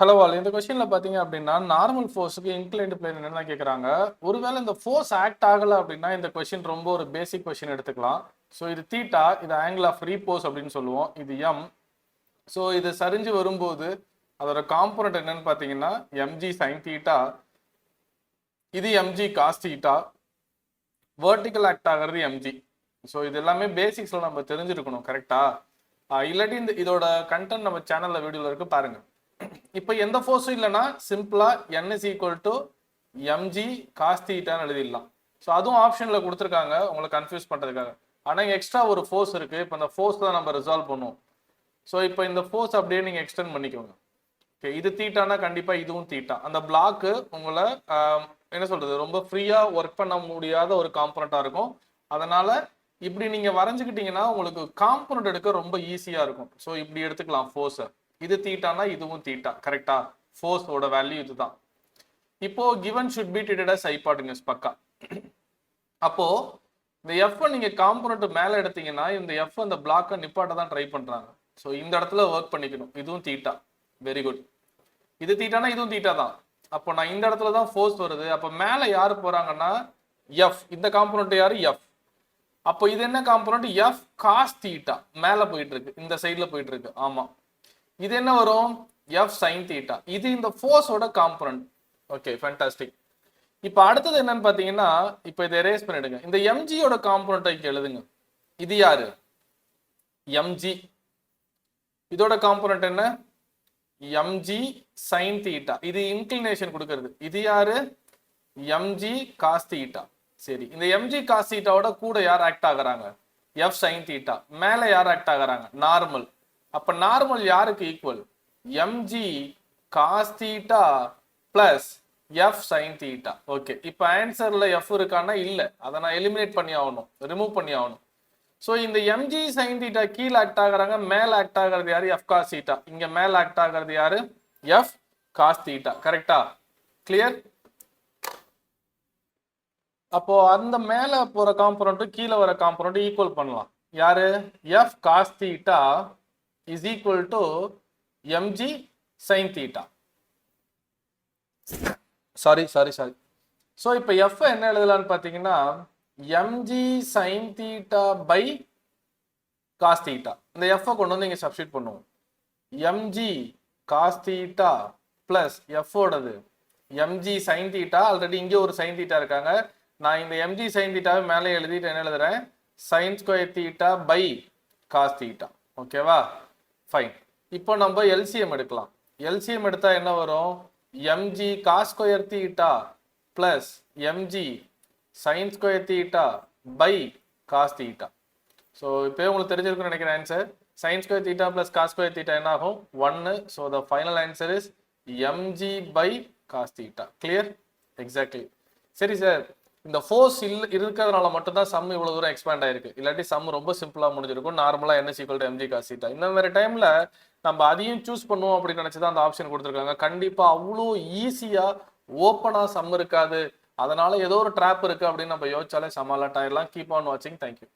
Hello all இந்த கொஸ்டின்ல பாத்தீங்க அப்படின்னா நார்மல் ஃபோர்ஸுக்கு இன்க்ளைன்டு பிளேன் என்னன்னு கேட்குறாங்க. ஒருவேளை இந்த ஃபோர்ஸ் ஆக்ட் ஆகல அப்படின்னா இந்த கொஸ்டின் ரொம்ப ஒரு பேசிக் கொஸ்டின் எடுத்துக்கலாம். ஸோ இது தீட்டா, இது ஆங்கிள் ஆஃப் ரீபோஸ் அப்படின்னு சொல்லுவோம். இது எம். ஸோ இது சரிஞ்சு வரும்போது அதோட காம்பனண்ட் என்னன்னு பார்த்தீங்கன்னா எம்ஜி சைன் தீட்டா, இது MG cos theta, vertical act ஆகிறது எம்ஜி. ஸோ இது எல்லாமே பேசிக்ஸ்ல நம்ம தெரிஞ்சிருக்கணும், கரெக்டா? இல்லாட்டி இதோட கண்டென்ட் நம்ம சேனல்ல வீடியோல இருக்கு பாருங்க. இப்போ எந்த ஃபோர்ஸும் இல்லைன்னா சிம்பிளா n is equal to mg cos தீட்டான்னு எழுதிடலாம். ஸோ அதுவும் ஆப்ஷன்ல கொடுத்துருக்காங்க உங்களை கன்ஃபியூஸ் பண்றதுக்காக. ஆனால் எக்ஸ்ட்ரா ஒரு ஃபோர்ஸ் இருக்கு. இப்போ இந்த ஃபோர்ஸ் தான் நம்ம ரிசால்வ் பண்ணுவோம். ஸோ இப்போ இந்த ஃபோர்ஸ் அப்படியே நீங்க எக்ஸ்டெண்ட் பண்ணிக்கோங்க. ஓகே, இது தீட்டானா கண்டிப்பா இதுவும் தீட்டா. அந்த பிளாக்கு உங்களை என்ன சொல்றது, ரொம்ப ஃப்ரீயா ஒர்க் பண்ண முடியாத ஒரு காம்பனண்டா இருக்கும். அதனால இப்படி நீங்க வரைஞ்சுக்கிட்டீங்கன்னா உங்களுக்கு காம்பனண்ட் எடுக்க ரொம்ப ஈஸியா இருக்கும். ஸோ இப்படி எடுத்துக்கலாம் ஃபோர்ஸை. இது தீட்டானா இதுவும் தீட்டா, கரெக்டா? ஃபோர்ஸோட வேல்யூ இதுதான். இப்போ given should be treated as hypotenuse பக்கா. அப்போ இந்த எஃப் நீங்க காம்பனண்ட் மேல எடுத்தீங்கன்னா இந்த எஃப் அந்த பிளாக்கை நிப்பாட்ட தான் ட்ரை பண்றாங்க. ஸோ இந்த இடத்துல ஒர்க் பண்ணிக்கணும். இதுவும் தீட்டா, வெரி குட். இது தீட்டானா இதுவும் தீட்டா தான். அப்போ நான் இந்த இடத்துல தான் ஃபோர்ஸ் வருது. அப்போ மேல யாரு போறாங்கன்னா எஃப். இந்த காம்பனண்ட் யாரு? எஃப். அப்போ இது என்ன காம்பனண்ட்? எஃப் காஸ் தீட்டா மேல போயிட்டு இருக்கு, இந்த சைட்ல போயிட்டு இருக்கு. ஆமா, இது என்ன வரும்? F sine theta. இது இந்த ஃபோர்ஸோட காம்பனண்ட். Okay, fantastic. இப்போ அடுத்தது என்னன்னு பாத்தீங்கன்னா, இப்போ இதை எரேஸ் பண்ணிடுங்க. இந்த எம்ஜியோட காம்பனண்ட்டை எழுதுங்க. இது யாரு? எம்ஜி. இதோட காம்பனண்ட் என்ன? MG sine theta. இது இன்க்ளினேஷன் கொடுக்கிறது. இது யாரு? MG cos theta. சரி, இந்த எம்ஜி காஸ் தீட்டாவோட கூட யார் ஆக்ட் ஆகுறாங்க? F sine theta. மேல யார் ஆக்ட் ஆகுறாங்க? நார்மல். அப்ப நார்மல் யாருக்கு equal? MG cos theta plus F sine theta. Okay, இப்போ ஆன்சர்ல எஃப் இருக்கான்னா இல்ல, அதை நான் எலிமினேட் பண்ணி ஆகணும், ரிமூவ் பண்ணி ஆகணும். ஸோ இந்த எம்ஜி சைன் தீட்டா கீழே ஆக்ட் ஆகுறாங்க, மேல ஆக்ட் ஆகிறது யாரு? F cos theta. இங்க மேல ஆக்ட் ஆகிறது யாரு? எஃப் காஸ் தீட்டா, கரெக்டா? கிளியர்? அப்போ அந்த மேல போற காம்பனண்ட் கீழே வர காம்பனண்ட் ஈக்குவல் பண்ணலாம். யாரு? F cos theta is equal to mg sin theta. Sorry. So இப்போ எஃப் என்ன எழுதலான்னு பார்த்தீங்கன்னா mg sin theta by cos theta. இந்த எஃப் கொண்டு வந்து இங்கே சப்ஸ்டியூட் பண்ணுவோம். mg cos theta plus F ஓடது mg sin theta. ஆல்ரெடி இங்கே ஒரு sin theta இருக்காங்க. நான் இந்த mg sin theta மேலே எழுதிட்டு என்ன எழுதுறேன்? sin square theta by cos theta. ஓகேவா? ஃபைன். இப்போ நம்ம எல்சிஎம் எடுக்கலாம். எல்சிஎம் எடுத்தா என்ன வரும்? MG cos square theta plus MG sine square theta by cos theta. So இப்போ உங்களுக்கு தெரிஞ்சிருக்குன்னு நினைக்கிறேன் answer. Sine square theta plus cos square theta என்ன ஆகும்? 1. So the final answer is MG by cos theta. Clear? Exactly. சரி sir, இந்த force இருக்கிறதுனால மட்டும்தான் சம் இவ்வளவு தூரம் எக்ஸ்பேண்ட் ஆயிருக்கு. இல்லாட்டி சம் ரொம்ப சிம்பிளா முடிஞ்சிருக்கும். நார்மலா என்ன equal to MG cos theta. இந்த மாதிரி டைம்ல நம்ம அதையும் சூஸ் பண்ணுவோம் அப்படின்னு நினைச்சுதான் அந்த ஆப்ஷன் கொடுத்துருக்காங்க. கண்டிப்பா அவ்வளோ ஈஸியா ஓப்பனா சம் இருக்காது. அதனால ஏதோ ஒரு ட்ராப் இருக்கு அப்படின்னு நம்ம யோசிச்சாலே சமாளாட் ஆயிடலாம். கீப் ஆன் வாட்சிங். தேங்க்யூ.